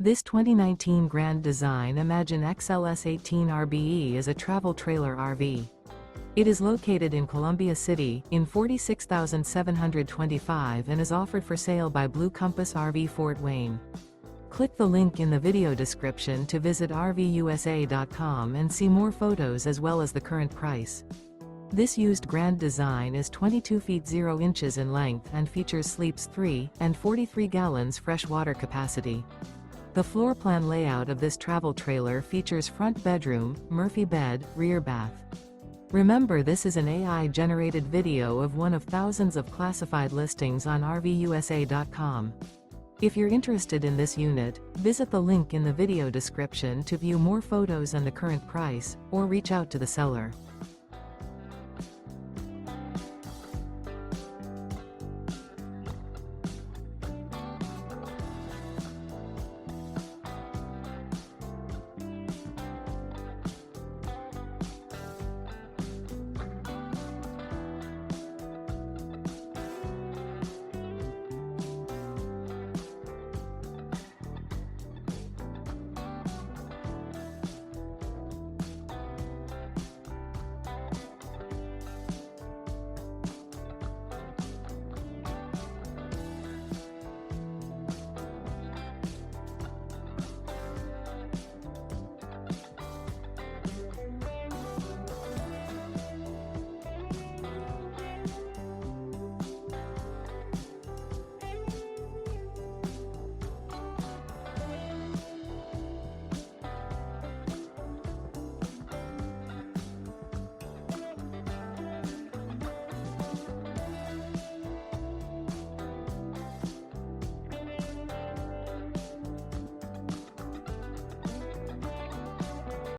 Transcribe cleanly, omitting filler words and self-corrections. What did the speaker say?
This 2019 Grand Design Imagine XLS 18 RBE is a travel trailer RV. It is located in Columbia City, in 46,725 and is offered for sale by Blue Compass RV Fort Wayne. Click the link in the video description to visit RVUSA.com and see more photos as well as the current price. This used Grand Design is 22 feet 0 inches in length and features sleeps 3 and 43 gallons fresh water capacity. The floor plan layout of this travel trailer features front bedroom, Murphy bed, rear bath. Remember, this is an AI-generated video of one of thousands of classified listings on RVUSA.com. If you're interested in this unit, visit the link in the video description to view more photos and the current price, or reach out to the seller.